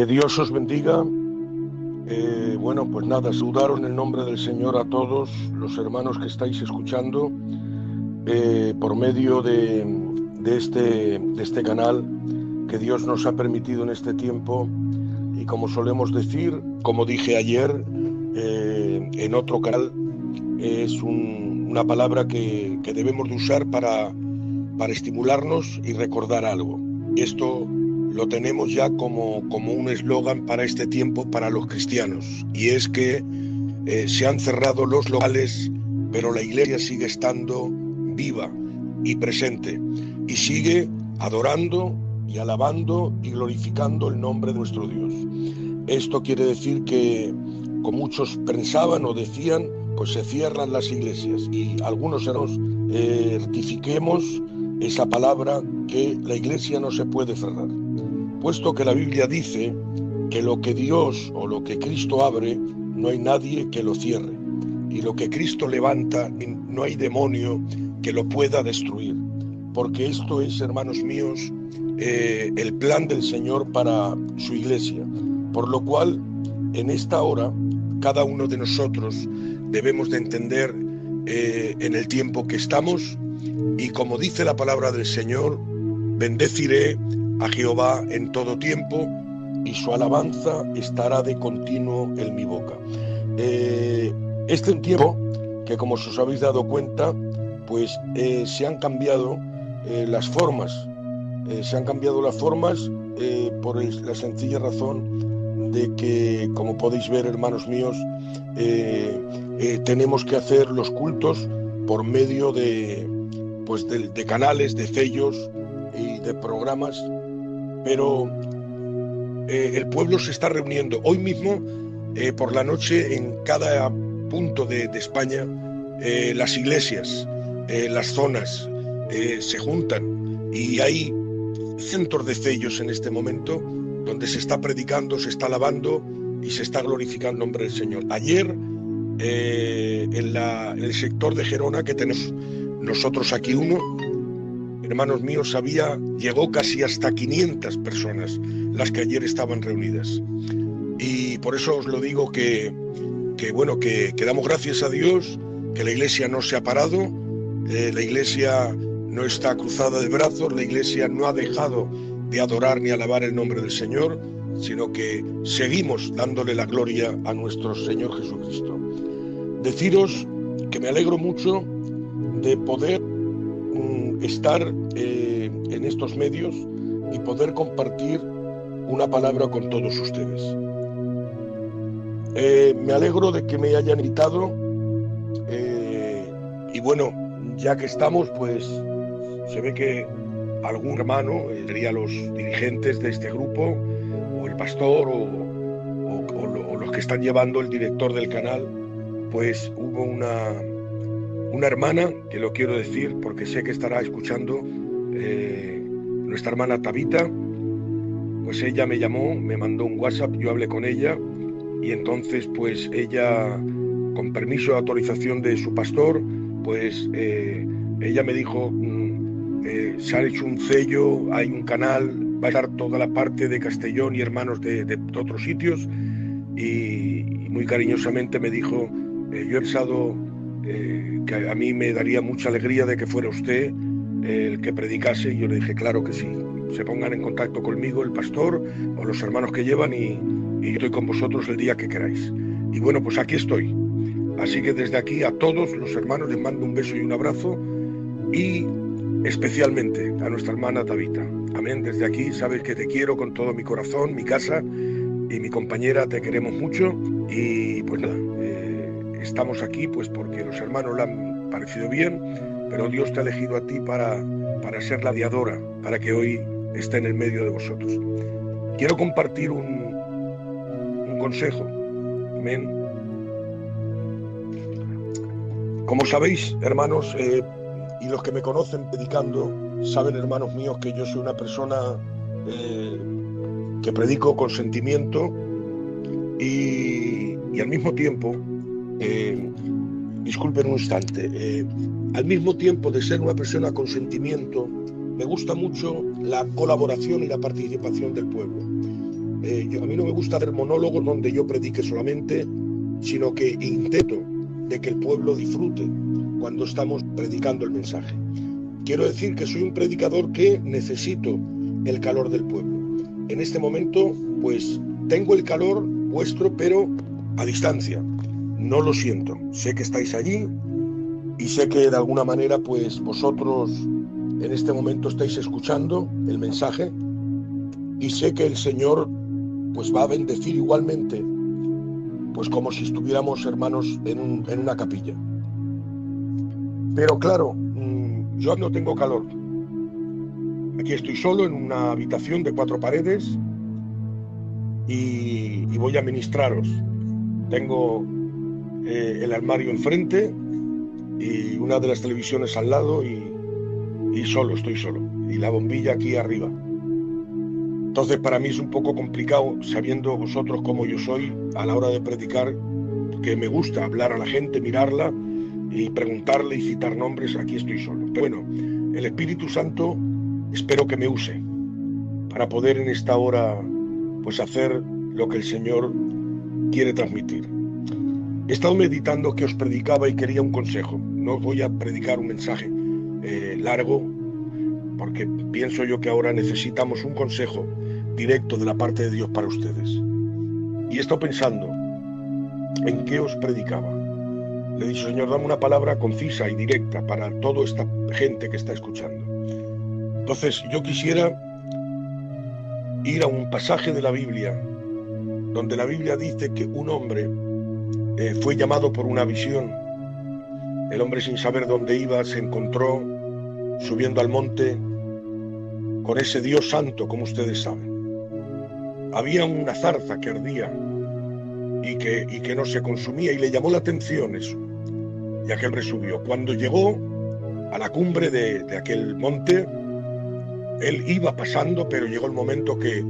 Dios os bendiga. Bueno, pues nada, saludaros en el nombre del Señor a todos los hermanos que estáis escuchando por medio de este canal que Dios nos ha permitido en este tiempo. Y como solemos decir, como dije ayer en otro canal, es una palabra que debemos de usar para estimularnos y recordar algo. Esto lo tenemos ya como un eslogan para este tiempo para los cristianos, y es que se han cerrado los locales, pero la iglesia sigue estando viva y presente y sigue adorando y alabando y glorificando el nombre de nuestro Dios. Esto quiere decir que, como muchos pensaban o decían, pues se cierran las iglesias, y algunos hermanos rectifiquemos esa palabra, que la iglesia no se puede cerrar, puesto que la Biblia dice que lo que Dios o lo que Cristo abre, no hay nadie que lo cierre, y lo que Cristo levanta, no hay demonio que lo pueda destruir, porque esto es, hermanos míos, el plan del Señor para su iglesia, por lo cual en esta hora cada uno de nosotros debemos de entender en el tiempo que estamos, y como dice la palabra del Señor, bendeciré a Jehová en todo tiempo, y su alabanza estará de continuo en mi boca. Este es un tiempo que, como os habéis dado cuenta, pues se han cambiado las formas. Se han cambiado las formas por la sencilla razón de que, como podéis ver, hermanos míos, tenemos que hacer los cultos por medio de canales, de sellos y de programas, pero el pueblo se está reuniendo. Hoy mismo, por la noche, en cada punto de España, las iglesias, las zonas se juntan, y hay cientos de sellos en este momento donde se está predicando, se está alabando y se está glorificando el nombre del Señor. Ayer, en el sector de Gerona, que tenemos nosotros aquí uno, hermanos míos, llegó casi hasta 500 personas las que ayer estaban reunidas. Y por eso os lo digo que damos gracias a Dios, que la iglesia no se ha parado, la iglesia no está cruzada de brazos, la iglesia no ha dejado de adorar ni alabar el nombre del Señor, sino que seguimos dándole la gloria a nuestro Señor Jesucristo. Deciros que me alegro mucho de poder estar en estos medios y poder compartir una palabra con todos ustedes. Me alegro de que me hayan invitado, y bueno, ya que estamos, pues se ve que algún hermano, sería los dirigentes de este grupo, o el pastor, o los que están llevando, el director del canal, pues hubo una hermana, que lo quiero decir porque sé que estará escuchando, nuestra hermana Tabita. Pues ella me llamó, me mandó un WhatsApp, yo hablé con ella, y entonces pues ella, con permiso de autorización de su pastor, pues ella me dijo, se ha hecho un sello, hay un canal, va a estar toda la parte de Castellón y hermanos de otros sitios, y muy cariñosamente me dijo, yo he pensado que a mí me daría mucha alegría de que fuera usted el que predicase, y yo le dije, claro que sí, se pongan en contacto conmigo, el pastor o los hermanos que llevan, y yo estoy con vosotros el día que queráis. Y bueno, pues aquí estoy. Así que desde aquí a todos los hermanos les mando un beso y un abrazo, y especialmente a nuestra hermana Tabita. Amén. Desde aquí sabes que te quiero con todo mi corazón, mi casa y mi compañera, te queremos mucho, y pues nada, estamos aquí pues porque los hermanos le han parecido bien, pero Dios te ha elegido a ti para ser la guiadora, para que hoy esté en el medio de vosotros. Quiero compartir un consejo. Amén. Como sabéis, hermanos, y los que me conocen predicando, saben, hermanos míos, que yo soy una persona que predico con sentimiento, y al mismo tiempo, disculpen un instante, al mismo tiempo de ser una persona con sentimiento, me gusta mucho la colaboración y la participación del pueblo. a mí no me gusta hacer monólogos donde yo predique solamente, sino que intento de que el pueblo disfrute cuando estamos predicando el mensaje. Quiero decir que soy un predicador que necesito el calor del pueblo. En este momento, pues, tengo el calor vuestro, pero a distancia. No lo siento. Sé que estáis allí y sé que de alguna manera, pues, vosotros en este momento estáis escuchando el mensaje y sé que el Señor, pues, va a bendecir igualmente, pues, como si estuviéramos, hermanos, en una capilla. Pero claro, yo no tengo calor. Aquí estoy solo en una habitación de 4 paredes y voy a ministraros. Tengo el armario enfrente y una de las televisiones al lado y estoy solo. Y la bombilla aquí arriba. Entonces para mí es un poco complicado, sabiendo vosotros cómo yo soy a la hora de predicar, que me gusta hablar a la gente, mirarla y preguntarle y citar nombres. Aquí estoy solo. Pero bueno, el Espíritu Santo espero que me use para poder en esta hora, pues, hacer lo que el Señor quiere transmitir. He estado meditando que os predicaba y quería un consejo. No os voy a predicar un mensaje largo, porque pienso yo que ahora necesitamos un consejo directo de la parte de Dios para ustedes. Y he estado pensando en qué os predicaba. Le he dicho: Señor, dame una palabra concisa y directa para toda esta gente que está escuchando. Entonces yo quisiera ir a un pasaje de la Biblia donde la Biblia dice que un hombre fue llamado por una visión. El hombre, sin saber dónde iba, se encontró subiendo al monte con ese Dios santo, como ustedes saben. Había una zarza que ardía y que no se consumía, y le llamó la atención eso. Y aquel hombre subió. Cuando llegó a la cumbre de aquel monte, él iba pasando, pero llegó el momento que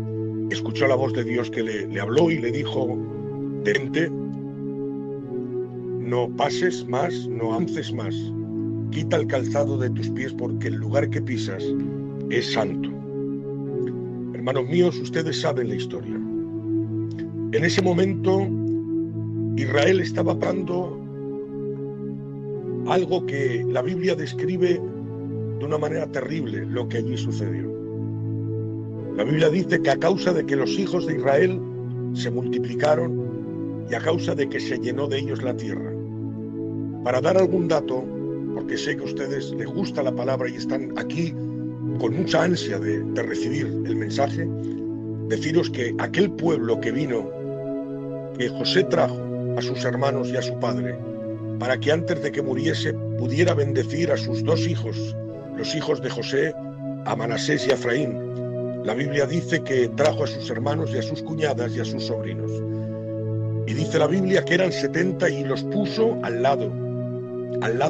escuchó la voz de Dios que le habló y le dijo: detente, no pases más, no avances más, quita el calzado de tus pies, porque el lugar que pisas es santo. Hermanos míos, ustedes saben la historia. En ese momento Israel estaba pasando algo que la Biblia describe de una manera terrible, lo que allí sucedió. La Biblia dice que a causa de que los hijos de Israel se multiplicaron y a causa de que se llenó de ellos la tierra. Para dar algún dato, porque sé que a ustedes les gusta la palabra y están aquí con mucha ansia de recibir el mensaje, deciros que aquel pueblo que vino, que José trajo a sus hermanos y a su padre, para que antes de que muriese pudiera bendecir a sus 2 hijos, los hijos de José, a Manasés y a Efraín. La Biblia dice que trajo a sus hermanos y a sus cuñadas y a sus sobrinos. Y dice la Biblia que eran 70 y los puso al lado,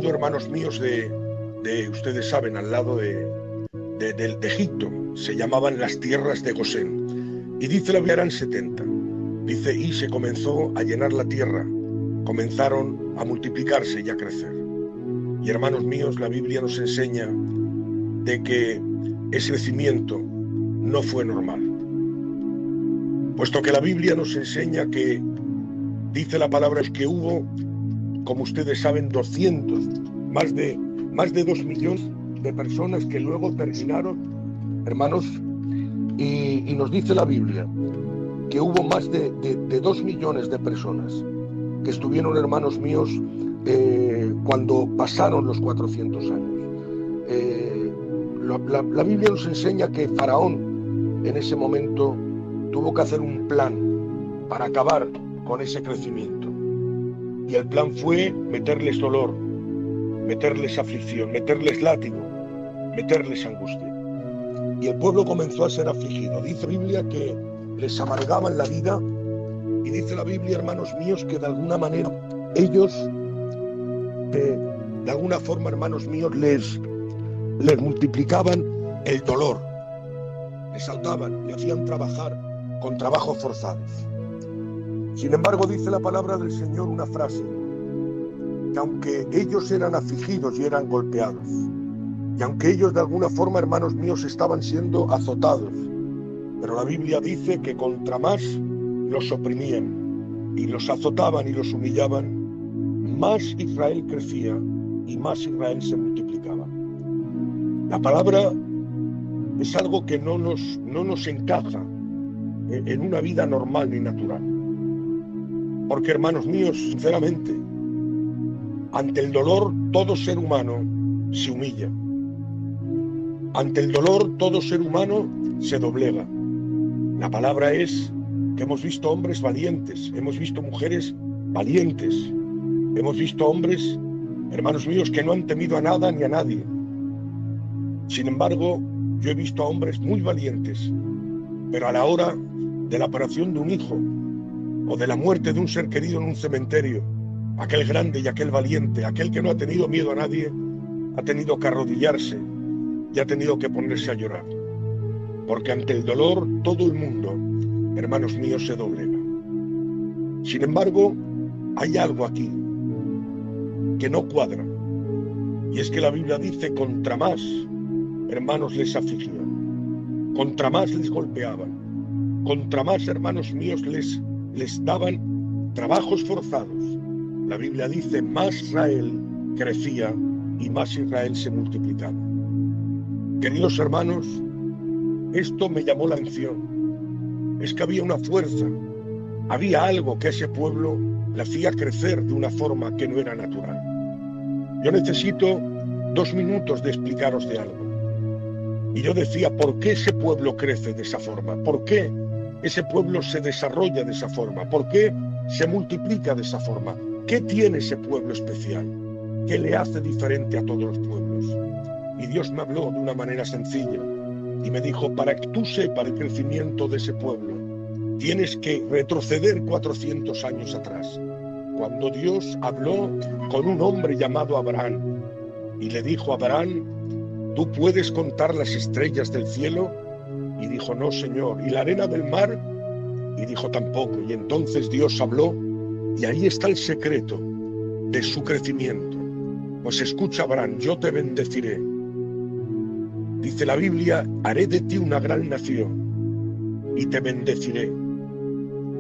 hermanos míos, de ustedes saben, al lado de Egipto. Se llamaban las tierras de Gosén. Y dice la Biblia eran 70. Dice, y se comenzó a llenar la tierra, comenzaron a multiplicarse y a crecer. Y hermanos míos, la Biblia nos enseña de que ese crecimiento no fue normal. Puesto que la Biblia nos enseña que, dice la palabra, que hubo, como ustedes saben, 200, más de 2 millones de personas que luego terminaron, hermanos, y nos dice la Biblia que hubo más de 2 millones de personas que estuvieron, hermanos míos, cuando pasaron los 400 años. La Biblia nos enseña que Faraón en ese momento tuvo que hacer un plan para acabar con ese crecimiento. Y el plan fue meterles dolor, meterles aflicción, meterles látigo, meterles angustia. Y el pueblo comenzó a ser afligido. Dice la Biblia que les amargaban la vida, y dice la Biblia, hermanos míos, que de alguna manera ellos, de alguna forma, hermanos míos, les multiplicaban el dolor, les saltaban y hacían trabajar con trabajos forzados. Sin embargo, dice la palabra del Señor una frase, que aunque ellos eran afligidos y eran golpeados, y aunque ellos de alguna forma, hermanos míos, estaban siendo azotados, Pero la Biblia dice que contra más los oprimían y los azotaban y los humillaban, más Israel crecía y más Israel se multiplicaba. La palabra es algo que no nos encaja en una vida normal ni natural. Porque, hermanos míos, sinceramente, ante el dolor todo ser humano se humilla. Ante el dolor todo ser humano se doblega. La palabra es que hemos visto hombres valientes, hemos visto mujeres valientes, hemos visto hombres, hermanos míos, que no han temido a nada ni a nadie. Sin embargo, yo he visto a hombres muy valientes, pero a la hora de la operación de un hijo o de la muerte de un ser querido en un cementerio, aquel grande y aquel valiente, aquel que no ha tenido miedo a nadie, ha tenido que arrodillarse y ha tenido que ponerse a llorar. Porque ante el dolor todo el mundo, hermanos míos, se doblega. Sin embargo, hay algo aquí que no cuadra, y es que la Biblia dice: contra más, hermanos, les afligían, contra más les golpeaban, contra más, hermanos míos, les daban trabajos forzados. La Biblia dice: más Israel crecía y más Israel se multiplicaba. Queridos hermanos, esto me llamó la atención. Es que había una fuerza, había algo que a ese pueblo le hacía crecer de una forma que no era natural. Yo necesito 2 minutos de explicaros de algo. Y yo decía: ¿por qué ese pueblo crece de esa forma? ¿Por qué ese pueblo se desarrolla de esa forma? ¿Por qué se multiplica de esa forma? ¿Qué tiene ese pueblo especial? ¿Qué le hace diferente a todos los pueblos? Y Dios me habló de una manera sencilla y me dijo: para que tú sepas el crecimiento de ese pueblo, tienes que retroceder 400 años atrás, cuando Dios habló con un hombre llamado Abraham y le dijo: Abraham, ¿tú puedes contar las estrellas del cielo? Y dijo: no, Señor. ¿Y la arena del mar? Y dijo: tampoco. Y entonces Dios habló, y ahí está el secreto de su crecimiento. Pues escucha, Abraham, yo te bendeciré. Dice la Biblia: haré de ti una gran nación y te bendeciré.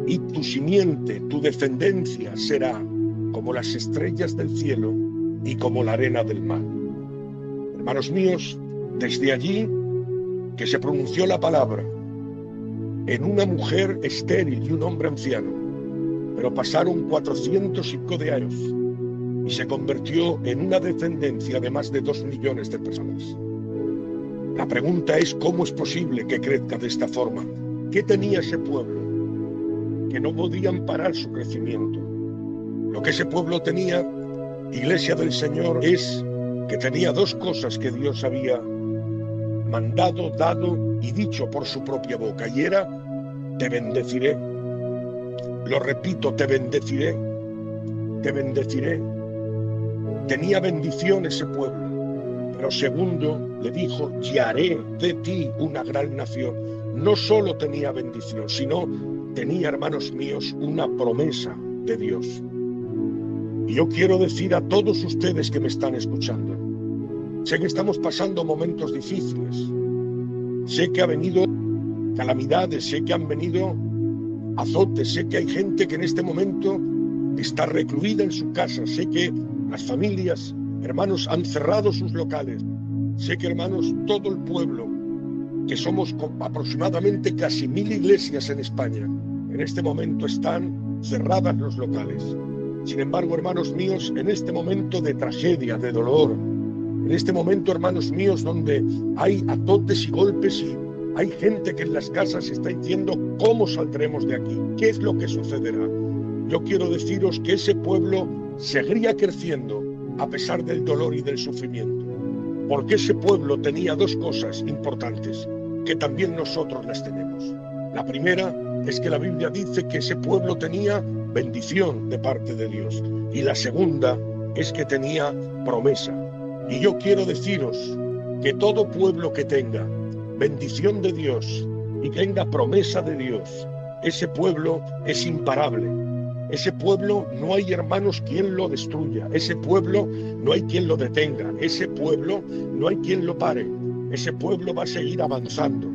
Y tu simiente, tu descendencia será como las estrellas del cielo y como la arena del mar. Hermanos míos, desde allí que se pronunció la palabra en una mujer estéril y un hombre anciano, pero pasaron 405 de años y se convirtió en una descendencia de más de 2 millones de personas. La pregunta es: ¿cómo es posible que crezca de esta forma? ¿Qué tenía ese pueblo que no podían parar su crecimiento? Lo que ese pueblo tenía, Iglesia del Señor, es que tenía 2 cosas que Dios había mandado, dado y dicho por su propia boca, y era: te bendeciré. Lo repito: te bendeciré, te bendeciré. Tenía bendición ese pueblo. Pero segundo, le dijo: y haré de ti una gran nación. No solo tenía bendición, sino tenía, hermanos míos, una promesa de Dios. Y yo quiero decir a todos ustedes que me están escuchando, sé que estamos pasando momentos difíciles, sé que ha venido calamidades, sé que han venido azotes, sé que hay gente que en este momento está recluida en su casa, sé que las familias, hermanos, han cerrado sus locales, sé que, hermanos, todo el pueblo, que somos aproximadamente casi 1000 iglesias en España, en este momento están cerradas los locales. Sin embargo, hermanos míos, en este momento de tragedia, de dolor, en este momento, hermanos míos, donde hay azotes y golpes y hay gente que en las casas está diciendo: ¿cómo saldremos de aquí? ¿Qué es lo que sucederá? Yo quiero deciros que ese pueblo seguiría creciendo a pesar del dolor y del sufrimiento, porque ese pueblo tenía 2 cosas importantes que también nosotros las tenemos. La primera es que la Biblia dice que ese pueblo tenía bendición de parte de Dios, y la segunda es que tenía promesa. Y yo quiero deciros que todo pueblo que tenga bendición de Dios y tenga promesa de Dios, ese pueblo es imparable. Ese pueblo no hay, hermanos, quien lo destruya. Ese pueblo no hay quien lo detenga. Ese pueblo no hay quien lo pare. Ese pueblo va a seguir avanzando.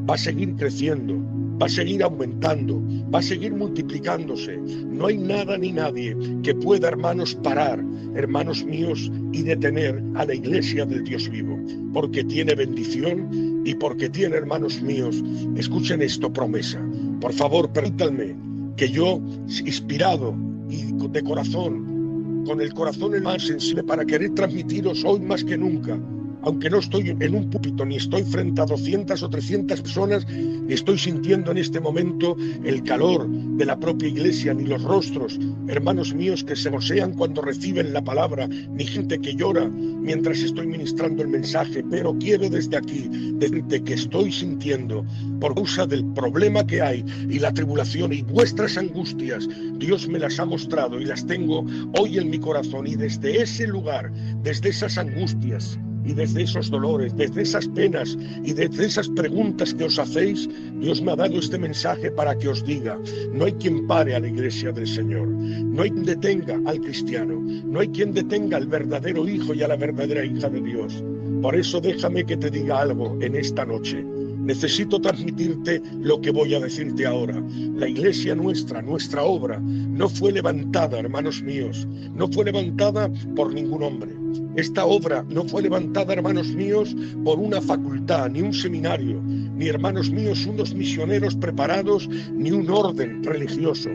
va a seguir creciendo, va a seguir aumentando, va a seguir multiplicándose. No hay nada ni nadie que pueda, hermanos, parar, hermanos míos, y detener a la iglesia del Dios vivo, porque tiene bendición y porque tiene, hermanos míos, escuchen esto, promesa. Por favor, permítanme que yo, inspirado y de corazón, con el corazón el más sensible para querer transmitiros hoy más que nunca, aunque no estoy en un púlpito, ni estoy frente a 200 o 300 personas, ni estoy sintiendo en este momento el calor de la propia iglesia, ni los rostros, hermanos míos, que se gocean cuando reciben la palabra, ni gente que llora mientras estoy ministrando el mensaje, pero quiero desde aquí decirte que estoy sintiendo, por causa del problema que hay y la tribulación y vuestras angustias, Dios me las ha mostrado y las tengo hoy en mi corazón, y desde ese lugar, desde esas angustias, y desde esos dolores, desde esas penas y desde esas preguntas que os hacéis, Dios me ha dado este mensaje para que os diga: no hay quien pare a la iglesia del Señor, no hay quien detenga al cristiano, no hay quien detenga al verdadero hijo y a la verdadera hija de Dios. Por eso déjame que te diga algo en esta noche. Necesito transmitirte lo que voy a decirte ahora. La iglesia nuestra, nuestra obra, no fue levantada, hermanos míos, no fue levantada por ningún hombre. Esta obra no fue levantada, hermanos míos, por una facultad, ni un seminario, ni, hermanos míos, unos misioneros preparados, ni un orden religioso.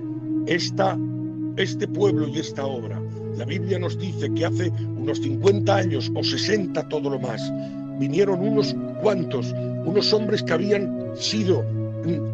Este pueblo y esta obra, la Biblia nos dice que hace unos 50 años o 60, todo lo más, vinieron unos cuantos, unos hombres que habían sido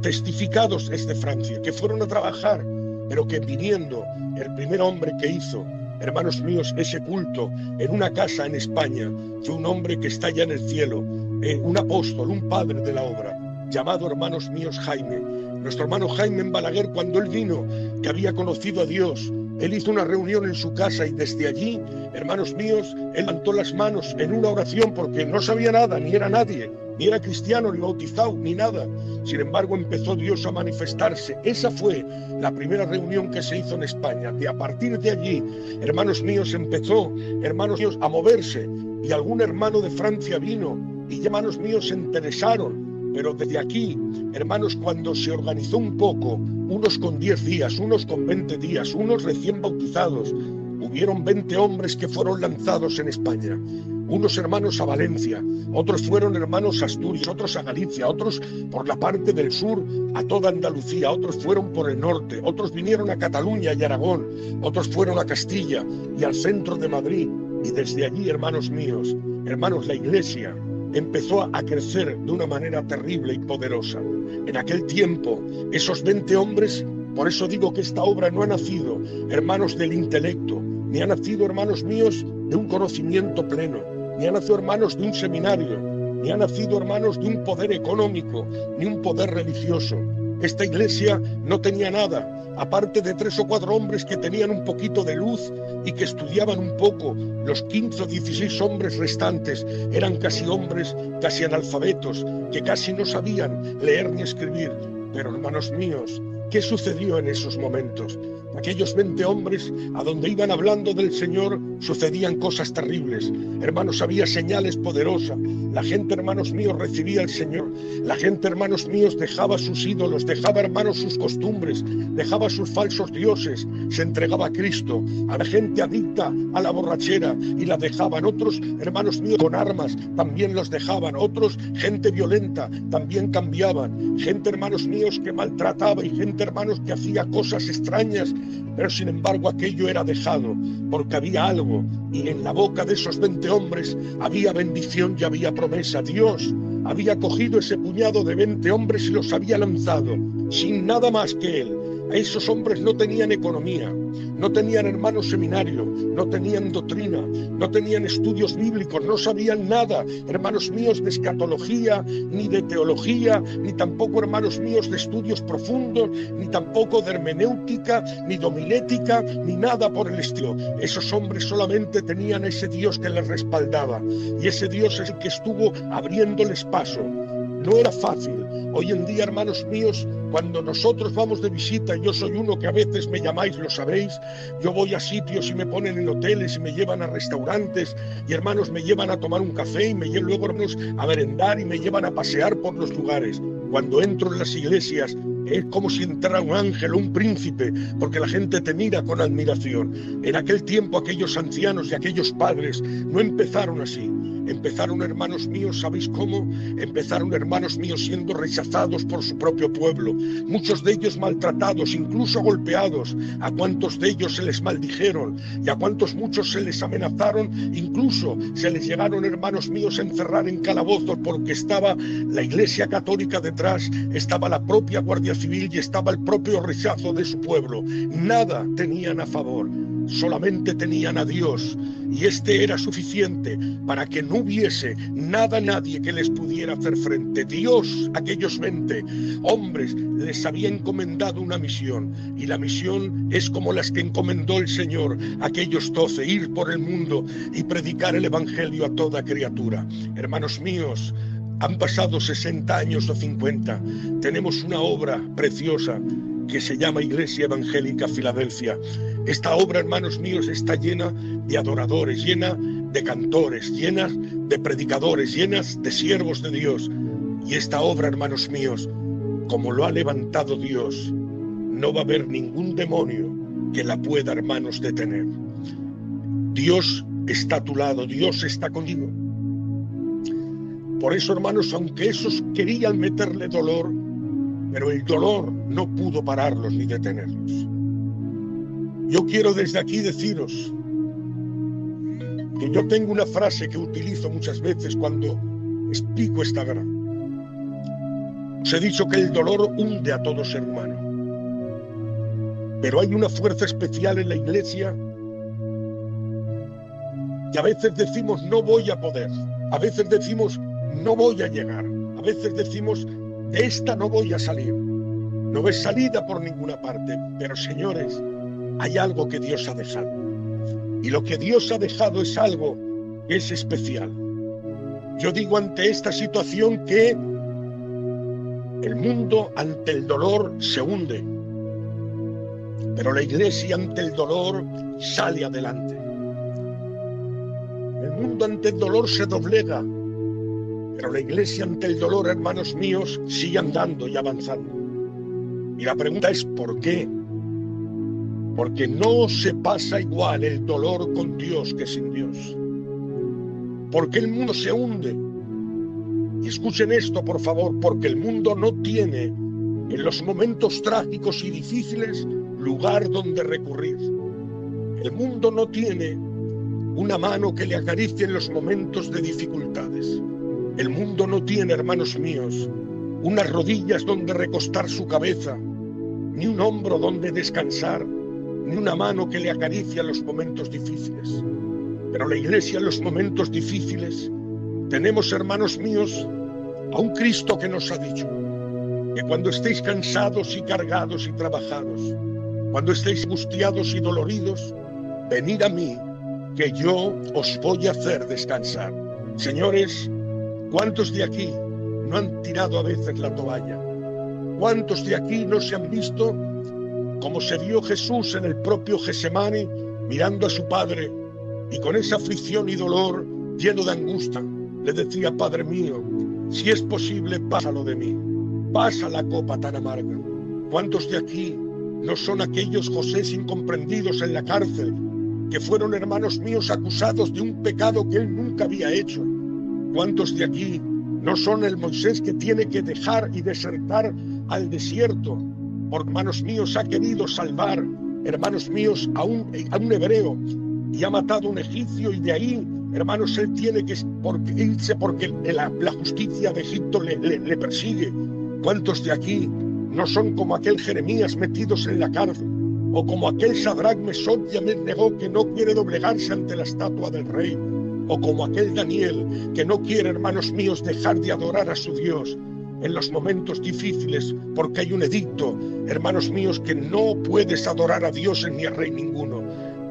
testificados desde Francia, que fueron a trabajar, pero que viniendo, el primer hombre que hizo, hermanos míos, ese culto en una casa en España, fue un hombre que está ya en el cielo, un apóstol, un padre de la obra, llamado, hermanos míos, Jaime. Nuestro hermano Jaime en Balaguer, cuando él vino, que había conocido a Dios, él hizo una reunión en su casa y desde allí, hermanos míos, él levantó las manos en una oración porque no sabía nada, ni era nadie, ni era cristiano, ni bautizado, ni nada. Sin embargo, empezó Dios a manifestarse. Esa fue la primera reunión que se hizo en España. Y a partir de allí, hermanos míos, empezó, hermanos míos, a moverse. Y algún hermano de Francia vino y hermanos míos se interesaron. Pero desde aquí, hermanos, cuando se organizó un poco, unos con 10 días, unos con 20 días, unos recién bautizados, hubieron 20 hombres que fueron lanzados en España. Unos hermanos a Valencia, otros fueron hermanos a Asturias, otros a Galicia, otros por la parte del sur a toda Andalucía, otros fueron por el norte, otros vinieron a Cataluña y Aragón, otros fueron a Castilla y al centro de Madrid. Y desde allí, hermanos míos, hermanos, la iglesia empezó a crecer de una manera terrible y poderosa. En aquel tiempo, esos 20 hombres, por eso digo que esta obra no ha nacido, hermanos, del intelecto, ni ha nacido, hermanos míos, de un conocimiento pleno, ni ha nacido, hermanos, de un seminario, ni ha nacido, hermanos, de un poder económico, ni un poder religioso. Esta iglesia no tenía nada, aparte de 3 o 4 hombres que tenían un poquito de luz y que estudiaban un poco. Los 15 o 16 hombres restantes eran casi hombres, casi analfabetos, que casi no sabían leer ni escribir. Pero, hermanos míos, ¿qué sucedió en esos momentos? Aquellos 20 hombres, a donde iban hablando del Señor, sucedían cosas terribles. Hermanos, había señales poderosas. La gente, hermanos míos, recibía al Señor. La gente, hermanos míos, dejaba sus ídolos, dejaba, hermanos, sus costumbres, dejaba sus falsos dioses, se entregaba a Cristo. A la gente adicta a la borrachera y la dejaban. Otros, hermanos míos, con armas, también los dejaban. Otros, gente violenta, también cambiaban. Gente, hermanos míos, que maltrataba y gente, hermanos, que hacía cosas extrañas. Pero sin embargo aquello era dejado, porque había algo, y en la boca de esos 20 hombres había bendición y había promesa. Dios había cogido ese puñado de 20 hombres y los había lanzado, sin nada más que Él. A esos hombres no tenían economía, no tenían, hermanos, seminario, no tenían doctrina, no tenían estudios bíblicos, no sabían nada, hermanos míos, de escatología, ni de teología, ni tampoco, hermanos míos, de estudios profundos, ni tampoco de hermenéutica, ni de homilética, ni nada por el estilo. Esos hombres solamente tenían ese Dios que les respaldaba, y ese Dios es el que estuvo abriéndoles paso. No era fácil. Hoy en día, hermanos míos, cuando nosotros vamos de visita, yo soy uno que a veces me llamáis, lo sabéis, yo voy a sitios y me ponen en hoteles y me llevan a restaurantes y, hermanos, me llevan a tomar un café y me llevan luego, hermanos, a merendar y me llevan a pasear por los lugares. Cuando entro en las iglesias es como si entrara un ángel o un príncipe, porque la gente te mira con admiración. En aquel tiempo aquellos ancianos y aquellos padres no empezaron así. Empezaron, hermanos míos, ¿sabéis cómo? Empezaron, hermanos míos, siendo rechazados por su propio pueblo. Muchos de ellos maltratados, incluso golpeados. A cuantos de ellos se les maldijeron y a cuantos muchos se les amenazaron. Incluso se les llegaron, hermanos míos, a encerrar en calabozos porque estaba la Iglesia Católica detrás, estaba la propia Guardia Civil y estaba el propio rechazo de su pueblo. Nada tenían a favor. Solamente tenían a Dios, y este era suficiente para que no hubiese nadie que les pudiera hacer frente. Dios, aquellos 20 hombres, les había encomendado una misión, y la misión es como las que encomendó el Señor a aquellos 12, ir por el mundo y predicar el Evangelio a toda criatura. Hermanos míos, han pasado 60 años o 50, tenemos una obra preciosa que se llama Iglesia Evangélica Filadelfia. Esta obra, hermanos míos, está llena de adoradores, llena de cantores, llena de predicadores, llenas de siervos de Dios. Y esta obra, hermanos míos, como lo ha levantado Dios, no va a haber ningún demonio que la pueda, hermanos, detener. Dios está a tu lado, Dios está contigo. Por eso, hermanos, aunque esos querían meterle dolor, pero el dolor no pudo pararlos ni detenerlos. Yo quiero desde aquí deciros que yo tengo una frase que utilizo muchas veces cuando explico esta verdad. Os he dicho que el dolor hunde a todo ser humano, pero hay una fuerza especial en la Iglesia que a veces decimos no voy a poder, a veces decimos no voy a llegar, a veces decimos de esta no voy a salir. No ves salida por ninguna parte, pero señores, hay algo que Dios ha dejado. Y lo que Dios ha dejado es algo que es especial. Yo digo ante esta situación que el mundo ante el dolor se hunde, pero la Iglesia ante el dolor sale adelante. El mundo ante el dolor se doblega, pero la Iglesia ante el dolor, hermanos míos, sigue andando y avanzando. Y la pregunta es ¿por qué? Porque no se pasa igual el dolor con Dios que sin Dios. Porque el mundo se hunde. Y escuchen esto, por favor, porque el mundo no tiene en los momentos trágicos y difíciles lugar donde recurrir. El mundo no tiene una mano que le acaricie en los momentos de dificultades. El mundo no tiene, hermanos míos, unas rodillas donde recostar su cabeza, ni un hombro donde descansar, ni una mano que le acaricie en los momentos difíciles. Pero la Iglesia en los momentos difíciles tenemos, hermanos míos, a un Cristo que nos ha dicho que cuando estéis cansados y cargados y trabajados, cuando estéis angustiados y doloridos, venid a mí, que yo os voy a hacer descansar. Señores, ¿cuántos de aquí no han tirado a veces la toalla? ¿Cuántos de aquí no se han visto como se vio Jesús en el propio Getsemaní, mirando a su Padre y con esa aflicción y dolor, lleno de angustia, le decía: Padre mío, si es posible, pásalo de mí, pasa la copa tan amarga? ¿Cuántos de aquí no son aquellos Josés incomprendidos en la cárcel, que fueron, hermanos míos, acusados de un pecado que él nunca había hecho? ¿Cuántos de aquí no son el Moisés que tiene que dejar y desertar al desierto? Porque, hermanos míos, ha querido salvar, hermanos míos, a un hebreo y ha matado a un egipcio, y de ahí, hermanos, él tiene que irse porque la justicia de Egipto le persigue. ¿Cuántos de aquí no son como aquel Jeremías metidos en la cárcel? O como aquel Sadrach, Mesach y Abednego que no quiere doblegarse ante la estatua del rey. O como aquel Daniel que no quiere, hermanos míos, dejar de adorar a su Dios en los momentos difíciles, porque hay un edicto, hermanos míos, que no puedes adorar a Dios ni a rey ninguno.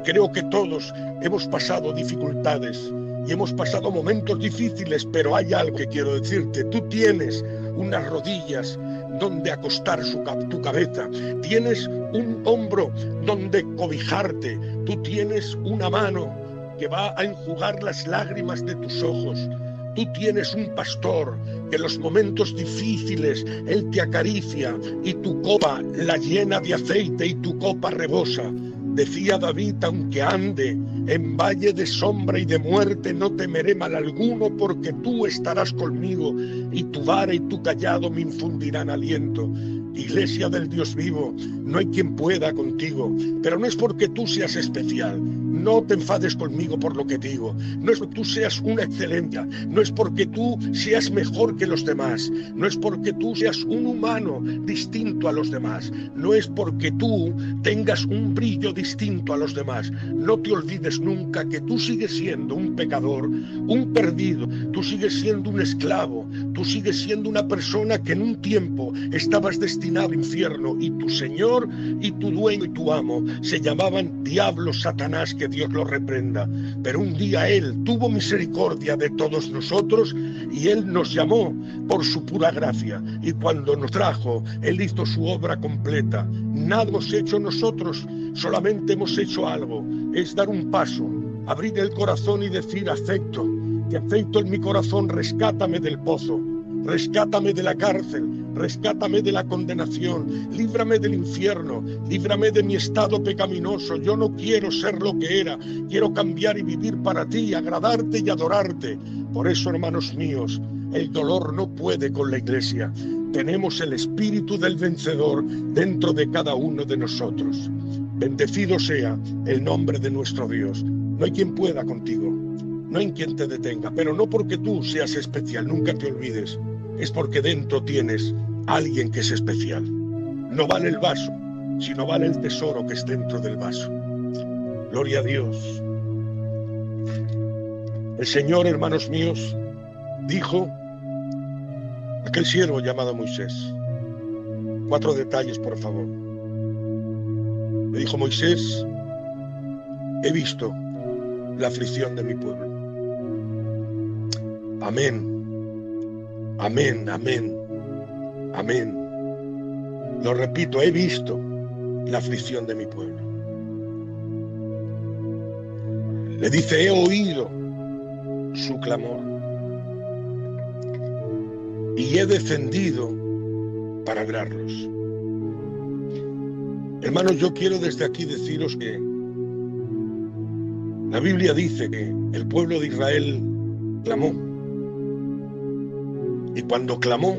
Creo que todos hemos pasado dificultades y hemos pasado momentos difíciles, pero hay algo que quiero decirte: tú tienes unas rodillas donde acostar tu cabeza, tienes un hombro donde cobijarte, tú tienes una mano que va a enjugar las lágrimas de tus ojos, tú tienes un pastor que en los momentos difíciles Él te acaricia y tu copa la llena de aceite y tu copa rebosa. Decía David, aunque ande en valle de sombra y de muerte, no temeré mal alguno, porque tú estarás conmigo, y tu vara y tu cayado me infundirán aliento. Iglesia del Dios vivo, no hay quien pueda contigo, pero no es porque tú seas especial. No te enfades conmigo por lo que digo. No es porque tú seas una excelencia, no es porque tú seas mejor que los demás, no es porque tú seas un humano distinto a los demás, no es porque tú tengas un brillo distinto a los demás. No te olvides nunca que tú sigues siendo un pecador, un perdido, tú sigues siendo un esclavo, tú sigues siendo una persona que en un tiempo estabas destinado al infierno, y tu Señor y tu dueño y tu amo se llamaban Diablo, Satanás, que Dios lo reprenda. Pero un día Él tuvo misericordia de todos nosotros y Él nos llamó por su pura gracia, y cuando nos trajo Él hizo su obra completa. Nada hemos hecho nosotros, solamente hemos hecho algo, es dar un paso, abrir el corazón y decir: acepto, te acepto en mi corazón, rescátame del pozo, rescátame de la cárcel, rescátame de la condenación, líbrame del infierno, líbrame de mi estado pecaminoso. Yo no quiero ser lo que era, quiero cambiar y vivir para ti, agradarte y adorarte. Por eso, hermanos míos, el dolor no puede con la iglesia. Tenemos el espíritu del vencedor dentro de cada uno de nosotros. Bendecido sea el nombre de nuestro Dios. No hay quien pueda contigo, no hay quien te detenga, pero no porque tú seas especial, nunca te olvides. Es porque dentro tienes alguien que es especial. No vale el vaso, sino vale el tesoro que es dentro del vaso. Gloria a Dios. El Señor, hermanos míos, dijo a aquel siervo llamado Moisés. 4 detalles, por favor. Le dijo: Moisés, he visto la aflicción de mi pueblo. Amén. Amén, amén, amén. Lo repito, he visto la aflicción de mi pueblo. Le dice: he oído su clamor y he defendido para librarlos. Hermanos, yo quiero desde aquí deciros que la Biblia dice que el pueblo de Israel clamó. Y cuando clamó,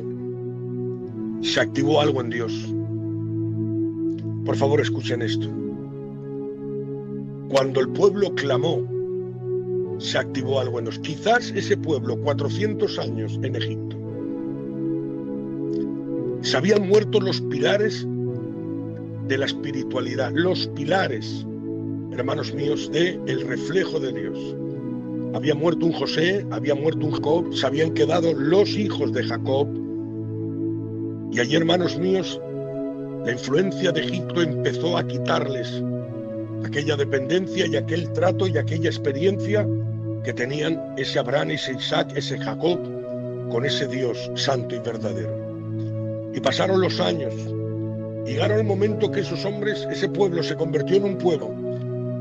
se activó algo en Dios. Por favor, escuchen esto. Cuando el pueblo clamó, se activó algo en Dios. Quizás ese pueblo, 400 años en Egipto, se habían muerto los pilares de la espiritualidad, los pilares, hermanos míos, del reflejo de Dios. Había muerto un José, había muerto un Jacob, se habían quedado los hijos de Jacob. Y allí, hermanos míos, la influencia de Egipto empezó a quitarles aquella dependencia y aquel trato y aquella experiencia que tenían ese Abraham, ese Isaac, ese Jacob, con ese Dios santo y verdadero. Y pasaron los años, llegaron el momento que esos hombres, ese pueblo se convirtió en un pueblo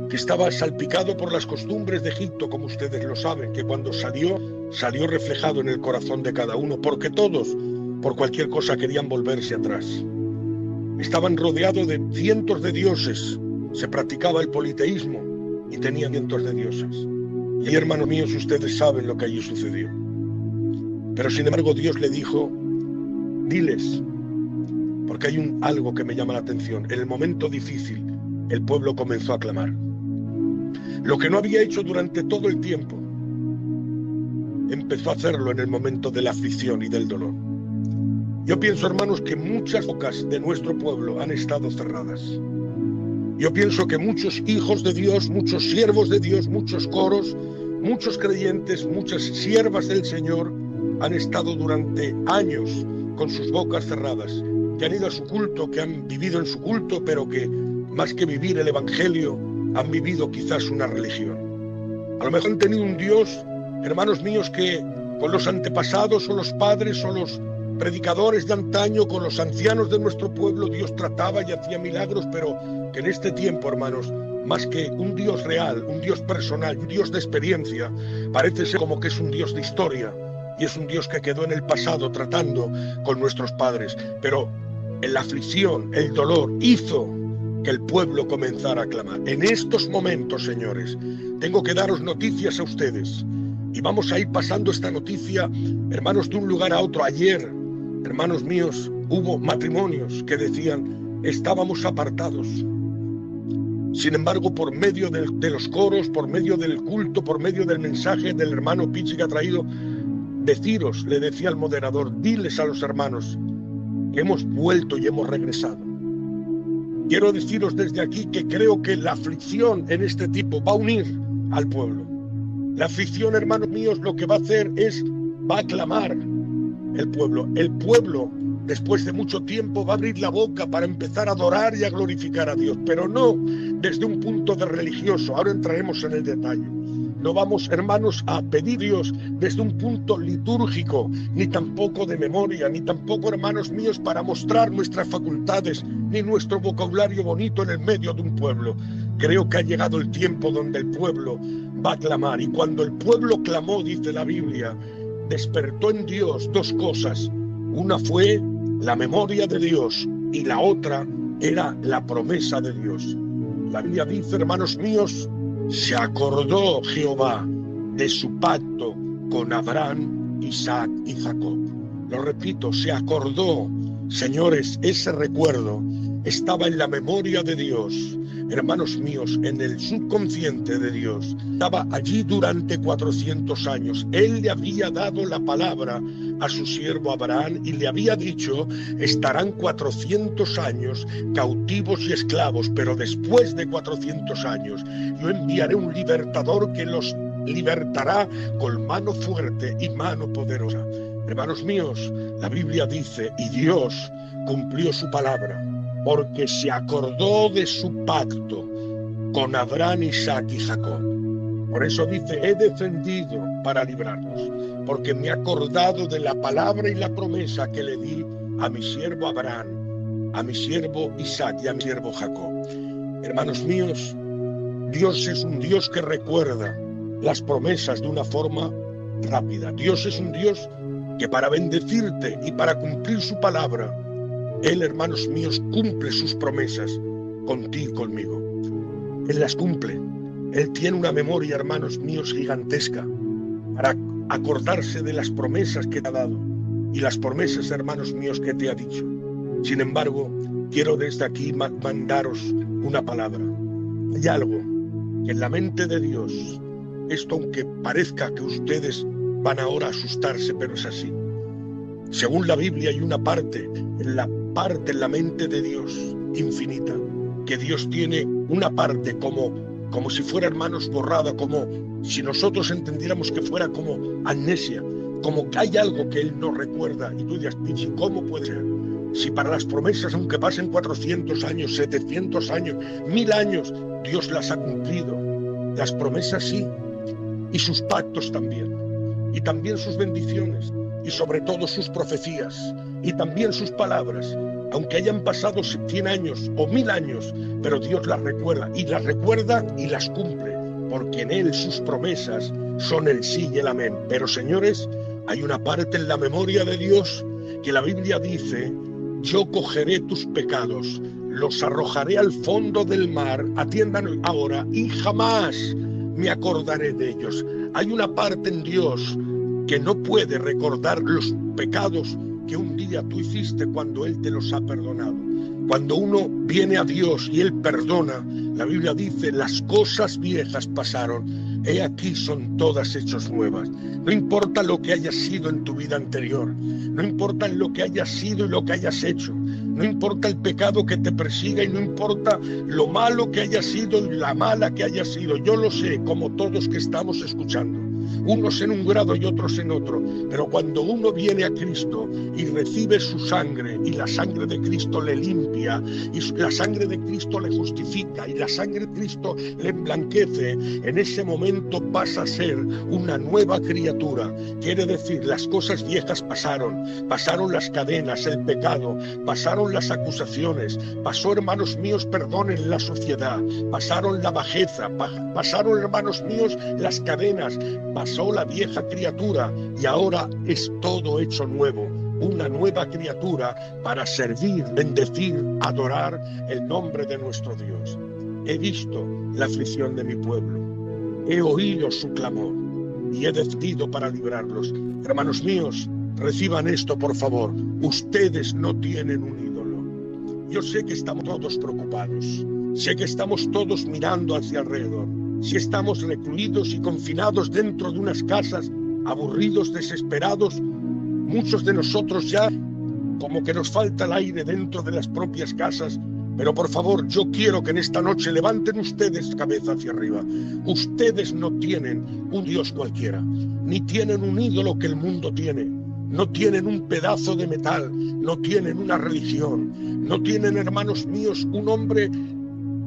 que estaba salpicado por las costumbres de Egipto, como ustedes lo saben, que cuando salió reflejado en el corazón de cada uno, porque todos, por cualquier cosa, querían volverse atrás. Estaban rodeados de cientos de dioses, se practicaba el politeísmo y tenían cientos de dioses. Y hermanos míos, ustedes saben lo que allí sucedió. Pero sin embargo Dios le dijo: diles, porque hay algo que me llama la atención. En el momento difícil, el pueblo comenzó a clamar. Lo que no había hecho durante todo el tiempo, empezó a hacerlo en el momento de la aflicción y del dolor. Yo pienso, hermanos, que muchas bocas de nuestro pueblo han estado cerradas. Yo pienso que muchos hijos de Dios, muchos siervos de Dios, muchos coros, muchos creyentes, muchas siervas del Señor han estado durante años con sus bocas cerradas, que han ido a su culto, que han vivido en su culto, pero que más que vivir el Evangelio, han vivido quizás una religión. A lo mejor han tenido un Dios, hermanos míos, que con los antepasados o los padres o los predicadores de antaño, con los ancianos de nuestro pueblo, Dios trataba y hacía milagros, pero que en este tiempo, hermanos, más que un Dios real, un Dios personal, un Dios de experiencia, parece ser como que es un Dios de historia, y es un Dios que quedó en el pasado tratando con nuestros padres, pero en la aflicción, el dolor hizo que el pueblo comenzara a clamar. En estos momentos, señores, tengo que daros noticias a ustedes, y vamos a ir pasando esta noticia, hermanos, de un lugar a otro. Ayer, hermanos míos, hubo matrimonios que decían, estábamos apartados. Sin embargo, por medio de los coros, por medio del culto, por medio del mensaje del hermano Pichi que ha traído, deciros, le decía al moderador, diles a los hermanos que hemos vuelto y hemos regresado. Quiero deciros desde aquí que creo que la aflicción en este tipo va a unir al pueblo. La aflicción, hermanos míos, lo que va a hacer va a clamar el pueblo. El pueblo, después de mucho tiempo, va a abrir la boca para empezar a adorar y a glorificar a Dios, pero no desde un punto de religioso. Ahora entraremos en el detalle. No vamos, hermanos, a pedir Dios desde un punto litúrgico, ni tampoco de memoria, ni tampoco, hermanos míos, para mostrar nuestras facultades, ni nuestro vocabulario bonito en el medio de un pueblo. Creo que ha llegado el tiempo donde el pueblo va a clamar, y cuando el pueblo clamó, dice la Biblia, despertó en Dios dos cosas. Una fue la memoria de Dios y la otra era la promesa de Dios. La Biblia dice, hermanos míos, se acordó Jehová de su pacto con Abraham, Isaac y Jacob. Lo repito, se acordó, señores, ese recuerdo estaba en la memoria de Dios, hermanos míos, en el subconsciente de Dios. Estaba allí durante 400 años. Él le había dado la palabra a su siervo Abraham y le había dicho, estarán 400 años cautivos y esclavos, pero después de 400 años yo enviaré un libertador que los libertará con mano fuerte y mano poderosa. Hermanos míos, la Biblia dice, y Dios cumplió su palabra, porque se acordó de su pacto con Abraham, Isaac y Jacob. Por eso dice, he defendido para librarlos, porque me he acordado de la palabra y la promesa que le di a mi siervo Abraham, a mi siervo Isaac y a mi siervo Jacob. Hermanos míos, Dios es un Dios que recuerda las promesas de una forma rápida. Dios es un Dios que para bendecirte y para cumplir su palabra, Él, hermanos míos, cumple sus promesas contigo y conmigo. Él las cumple. Él tiene una memoria, hermanos míos, gigantesca para acordarse de las promesas que te ha dado y las promesas, hermanos míos, que te ha dicho. Sin embargo, quiero desde aquí mandaros una palabra. Hay algo que en la mente de Dios, esto aunque parezca que ustedes van ahora a asustarse, pero es así. Según la Biblia hay una parte en la mente de Dios infinita, que Dios tiene una parte como si fuera, hermanos, borrada, como si nosotros entendiéramos que fuera como amnesia, como que hay algo que Él no recuerda. Y tú dirás, Pichi, ¿cómo puede ser? Si para las promesas, aunque pasen 400 años, 700 años, 1000 años, Dios las ha cumplido. Las promesas sí, y sus pactos también, y también sus bendiciones, y sobre todo sus profecías, y también sus palabras, aunque hayan pasado 100 años o 1000 años, pero Dios las recuerda y las cumple, porque en Él sus promesas son el sí y el amén. Pero señores, hay una parte en la memoria de Dios que la Biblia dice, yo cogeré tus pecados, los arrojaré al fondo del mar, atiendan ahora, y jamás me acordaré de ellos. Hay una parte en Dios que no puede recordar los pecados que un día tú hiciste cuando Él te los ha perdonado. Cuando uno viene a Dios y Él perdona, la Biblia dice, las cosas viejas pasaron, he aquí son todas hechas nuevas. No importa lo que hayas sido en tu vida anterior, no importa lo que hayas sido y lo que hayas hecho, no importa el pecado que te persiga y no importa lo malo que haya sido y la mala que haya sido. Yo lo sé, como todos que estamos escuchando, unos en un grado y otros en otro, pero cuando uno viene a Cristo y recibe su sangre, y la sangre de Cristo le limpia, y la sangre de Cristo le justifica, y la sangre de Cristo le emblanquece, en ese momento pasa a ser una nueva criatura. Quiere decir, las cosas viejas pasaron las cadenas, el pecado, pasaron las acusaciones, pasó, hermanos míos, perdonen la suciedad, pasaron la bajeza, pasaron, hermanos míos, las cadenas, pasó, pasó la vieja criatura y ahora es todo hecho nuevo. Una nueva criatura para servir, bendecir, adorar el nombre de nuestro Dios. He visto la aflicción de mi pueblo, he oído su clamor y he decidido para librarlos. Hermanos míos, reciban esto por favor. Ustedes no tienen un ídolo. Yo sé que estamos todos preocupados, sé que estamos todos mirando hacia alrededor, si estamos recluidos y confinados dentro de unas casas, aburridos, desesperados. Muchos de nosotros ya como que nos falta el aire dentro de las propias casas, pero por favor, yo quiero que en esta noche levanten ustedes cabeza hacia arriba. Ustedes no tienen un Dios cualquiera, ni tienen un ídolo que el mundo tiene, no tienen un pedazo de metal, no tienen una religión, no tienen, hermanos míos, un hombre,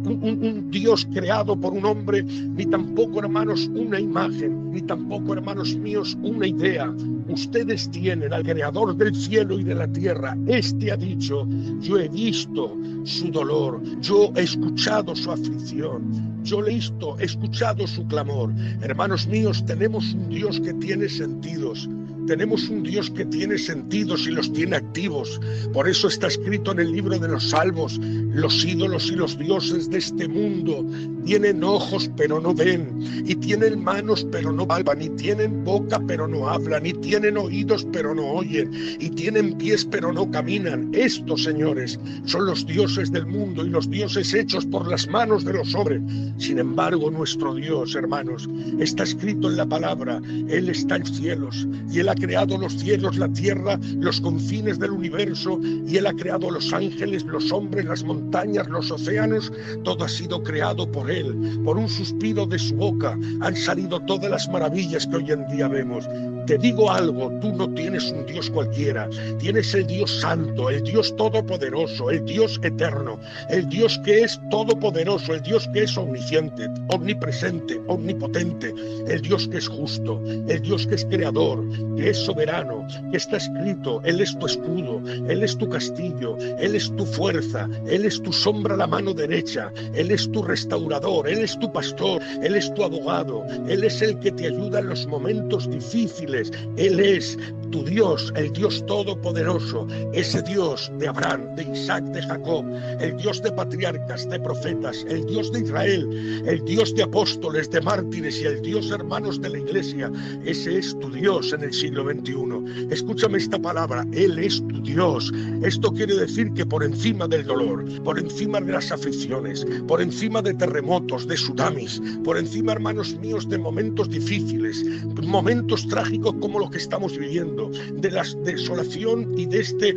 un Dios creado por un hombre, ni tampoco, hermanos, una imagen, ni tampoco, hermanos míos, una idea. Ustedes tienen al creador del cielo y de la tierra. Este ha dicho: yo he visto su dolor, yo he escuchado su aflicción, yo he escuchado su clamor. Hermanos míos, tenemos un Dios que tiene sentidos. Tenemos un Dios que tiene sentidos y los tiene activos. Por eso está escrito en el libro de los Salmos: los ídolos y los dioses de este mundo tienen ojos pero no ven, y tienen manos pero no palpan, y tienen boca pero no hablan, y tienen oídos pero no oyen, y tienen pies pero no caminan. Estos, señores, son los dioses del mundo y los dioses hechos por las manos de los hombres. Sin embargo, nuestro Dios, hermanos, está escrito en la palabra: Él está en los cielos, y Él ha creado los cielos, la tierra, los confines del universo, y Él ha creado los ángeles, los hombres, las montañas, los océanos. Todo ha sido creado por Él. Por un suspiro de su boca han salido todas las maravillas que hoy en día vemos. Te digo algo, tú no tienes un Dios cualquiera, tienes el Dios santo, el Dios todopoderoso, el Dios eterno, el Dios que es todopoderoso, el Dios que es omnisciente, omnipresente, omnipotente, el Dios que es justo, el Dios que es creador, que es soberano, que está escrito: Él es tu escudo, Él es tu castillo, Él es tu fuerza, Él es tu sombra a la mano derecha, Él es tu restaurador, Él es tu pastor, Él es tu abogado, Él es el que te ayuda en los momentos difíciles. Él es tu Dios, el Dios todopoderoso, ese Dios de Abraham, de Isaac, de Jacob, el Dios de patriarcas, de profetas, el Dios de Israel, el Dios de apóstoles, de mártires y el Dios, hermanos, de la iglesia. Ese es tu Dios en el siglo XXI. Escúchame esta palabra: Él es tu Dios. Esto quiere decir que por encima del dolor, por encima de las aflicciones, por encima de terremotos, de tsunamis, por encima, hermanos míos, de momentos difíciles, momentos trágicos como lo que estamos viviendo, de la desolación y de este,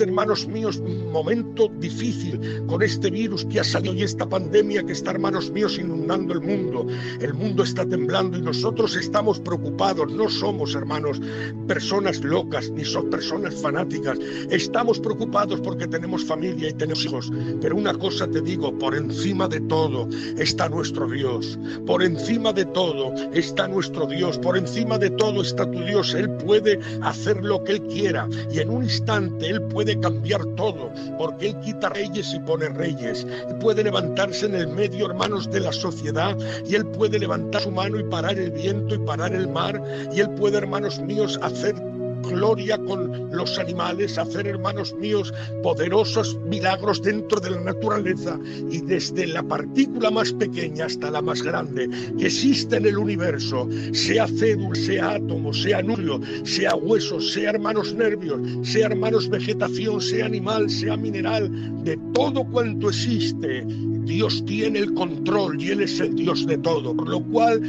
hermanos míos, momento difícil con este virus que ha salido y esta pandemia que está, hermanos míos, inundando el mundo. El mundo está temblando y nosotros estamos preocupados. No somos, hermanos, personas locas ni son personas fanáticas. Estamos preocupados porque tenemos familia y tenemos hijos. Pero una cosa te digo: por encima de todo está nuestro Dios. Por encima de todo está nuestro Dios. Por encima de todo está tu Dios. Él puede hacer lo que Él quiera y en un instante Él puede cambiar todo, porque Él quita reyes y pone reyes. Él puede levantarse en el medio, hermanos, de la sociedad, y Él puede levantar su mano y parar el viento y parar el mar, y Él puede, hermanos míos, hacer gloria con los animales, hacer, hermanos míos, poderosos milagros dentro de la naturaleza, y desde la partícula más pequeña hasta la más grande que existe en el universo, sea cédula, sea átomo, sea núcleo, sea hueso, sea, hermanos, nervios, sea, hermanos, vegetación, sea animal, sea mineral, de todo cuanto existe, Dios tiene el control y Él es el Dios de todo. Por lo cual,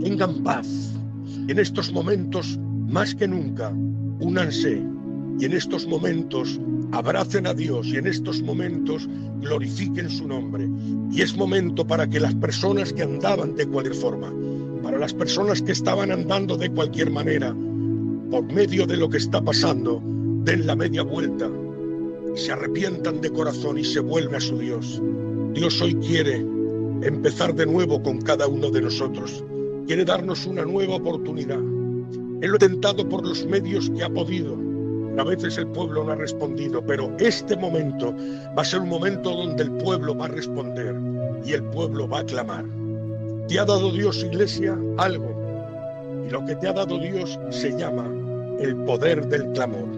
tengan paz. En estos momentos, más que nunca, únanse, y en estos momentos abracen a Dios, y en estos momentos glorifiquen su nombre. Y es momento para que las personas que andaban de cualquier forma, para las personas que estaban andando de cualquier manera, por medio de lo que está pasando, den la media vuelta, se arrepientan de corazón y se vuelven a su Dios. Dios hoy quiere empezar de nuevo con cada uno de nosotros. Quiere darnos una nueva oportunidad. Él lo ha intentado por los medios que ha podido. A veces el pueblo no ha respondido, pero este momento va a ser un momento donde el pueblo va a responder y el pueblo va a clamar. ¿Te ha dado Dios, iglesia, algo? Y lo que te ha dado Dios se llama el poder del clamor.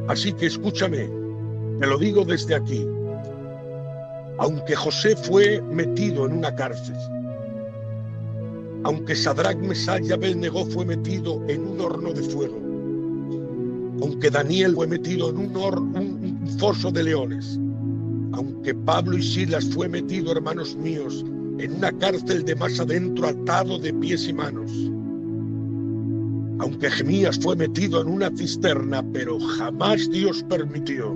Así que escúchame, te lo digo desde aquí. Aunque José fue metido en una cárcel, aunque Sadrach, Mesach y Abednego fue metido en un horno de fuego, aunque Daniel fue metido en un foso de leones, aunque Pablo y Silas fue metido, hermanos míos, en una cárcel de más adentro, atado de pies y manos, aunque Jeremías fue metido en una cisterna, pero jamás Dios permitió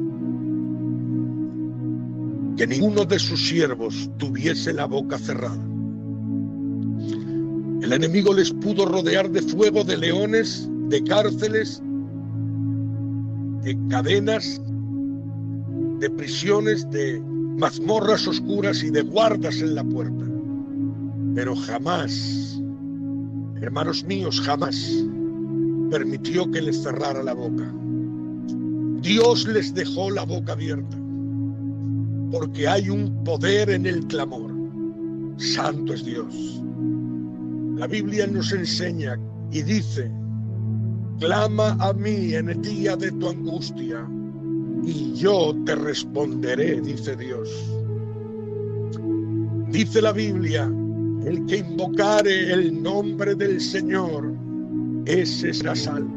que ninguno de sus siervos tuviese la boca cerrada. El enemigo les pudo rodear de fuego, de leones, de cárceles, de cadenas, de prisiones, de mazmorras oscuras y de guardas en la puerta. Pero jamás, hermanos míos, jamás permitió que les cerrara la boca. Dios les dejó la boca abierta, porque hay un poder en el clamor. Santo es Dios. La Biblia nos enseña y dice: clama a mí en el día de tu angustia y yo te responderé, dice Dios. Dice la Biblia: el que invocare el nombre del Señor, ese será salvo.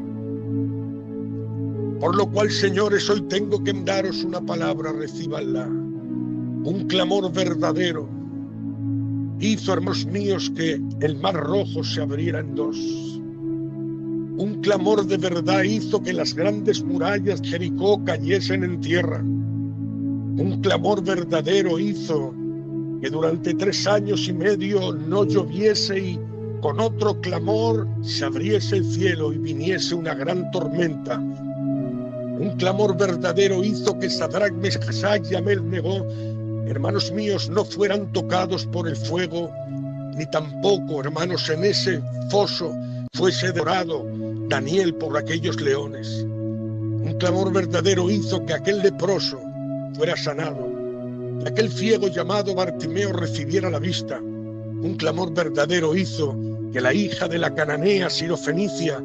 Por lo cual, señores, hoy tengo que daros una palabra, recíbanla. Un clamor verdadero hizo, hermanos míos, que el mar rojo se abriera en dos. Un clamor de verdad hizo que las grandes murallas de Jericó cayesen en tierra. Un clamor verdadero hizo que durante 3 años y medio no lloviese y con otro clamor se abriese el cielo y viniese una gran tormenta. Un clamor verdadero hizo que Sadrach, Mesach y Abednego, hermanos míos, no fueran tocados por el fuego, ni tampoco, hermanos, en ese foso fuese devorado Daniel por aquellos leones. Un clamor verdadero hizo que aquel leproso fuera sanado, que aquel ciego llamado Bartimeo recibiera la vista. Un clamor verdadero hizo que la hija de la cananea sirofenicia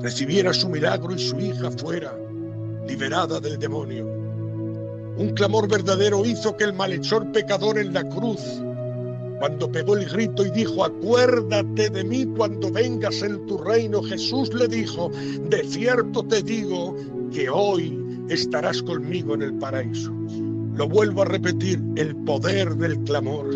recibiera su milagro y su hija fuera liberada del demonio. Un clamor verdadero hizo que el malhechor pecador en la cruz, cuando pegó el grito y dijo: acuérdate de mí cuando vengas en tu reino, Jesús le dijo: de cierto te digo que hoy estarás conmigo en el paraíso. Lo vuelvo a repetir: el poder del clamor,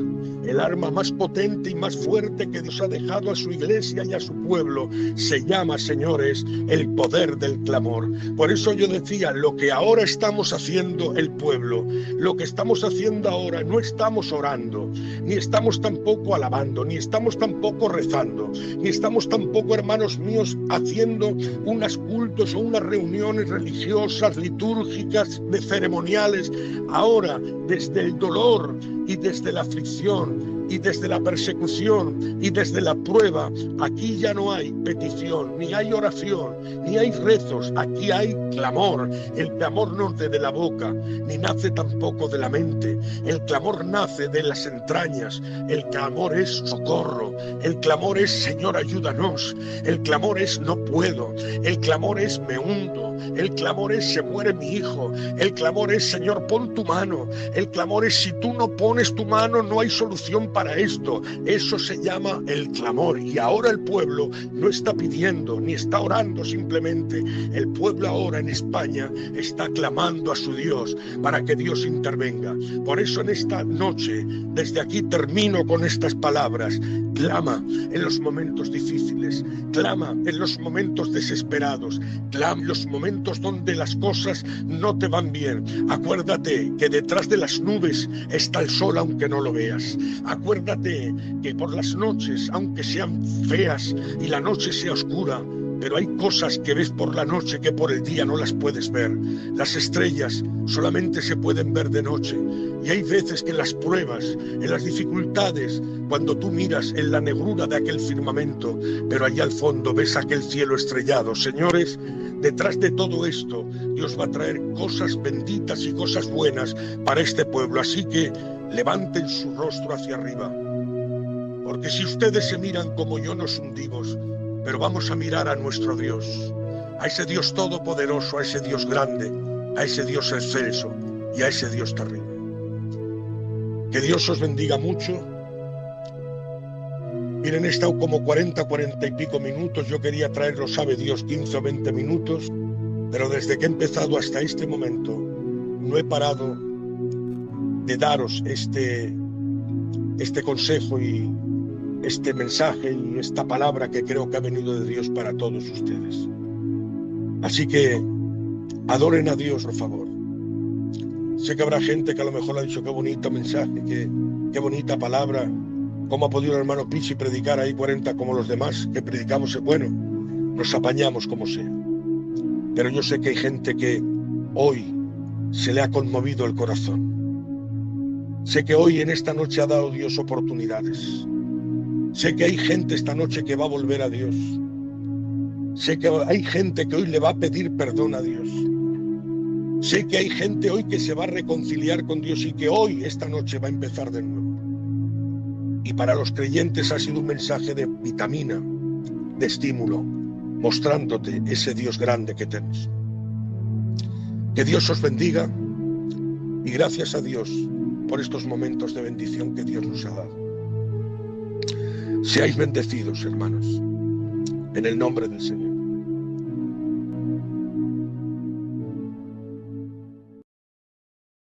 el arma más potente y más fuerte que Dios ha dejado a su iglesia y a su pueblo, se llama, señores, el poder del clamor. Por eso yo decía, lo que ahora estamos haciendo el pueblo, lo que estamos haciendo ahora, no estamos orando, ni estamos tampoco alabando, ni estamos tampoco rezando, ni estamos tampoco, hermanos míos, haciendo unos cultos o unas reuniones religiosas, litúrgicas, de ceremoniales. Ahora, desde el dolor y desde la aflicción y desde la persecución y desde la prueba, aquí ya no hay petición, ni hay oración, ni hay rezos, aquí hay clamor. El clamor no nace de la boca, ni nace tampoco de la mente. El clamor nace de las entrañas. El clamor es socorro. El clamor es: Señor, ayúdanos. El clamor es: no puedo. El clamor es: me hundo. El clamor es: se muere mi hijo. El clamor es: Señor, pon tu mano. El clamor es: si tú no pones tu mano, no hay solución para esto. Eso se llama el clamor. Y ahora el pueblo no está pidiendo ni está orando simplemente. El pueblo ahora en España está clamando a su Dios para que Dios intervenga. Por eso en esta noche, desde aquí termino con estas palabras: clama en los momentos difíciles, clama en los momentos desesperados, clama en los momentos donde las cosas no te van bien. Acuérdate que detrás de las nubes está el sol, aunque no lo veas. Acuérdate que por las noches, aunque sean feas y la noche sea oscura, pero hay cosas que ves por la noche que por el día no las puedes ver. Las estrellas solamente se pueden ver de noche. Y hay veces que en las pruebas, en las dificultades, cuando tú miras en la negrura de aquel firmamento, pero allá al fondo ves aquel cielo estrellado. Señores, detrás de todo esto, Dios va a traer cosas benditas y cosas buenas para este pueblo. Así que levanten su rostro hacia arriba. Porque si ustedes se miran como yo, nos hundimos. pero vamos a mirar a nuestro Dios, a ese Dios todopoderoso, a ese Dios grande, a ese Dios excelso y a ese Dios terrible. Que Dios os bendiga mucho. Miren, he estado como 40 y pico minutos. Yo quería traerlo, sabe Dios, 15 o 20 minutos, pero desde que he empezado hasta este momento no he parado de daros este consejo y este mensaje y esta palabra que creo que ha venido de Dios para todos ustedes. Así que adoren a Dios, por favor. Sé que habrá gente que a lo mejor ha dicho qué bonito mensaje, qué bonita palabra, cómo ha podido el hermano Pichi predicar ahí 40 como los demás, que predicamos, bueno, nos apañamos como sea. Pero yo sé que hay gente que hoy se le ha conmovido el corazón. Sé que hoy en esta noche ha dado Dios oportunidades. Sé que hay gente esta noche que va a volver a Dios. Sé que hay gente que hoy le va a pedir perdón a Dios. Sé que hay gente hoy que se va a reconciliar con Dios y que hoy, esta noche, va a empezar de nuevo. Y para los creyentes ha sido un mensaje de vitamina, de estímulo, mostrándote ese Dios grande que tenemos. Que Dios os bendiga y gracias a Dios por estos momentos de bendición que Dios nos ha dado. Seáis bendecidos, hermanos, en el nombre del Señor.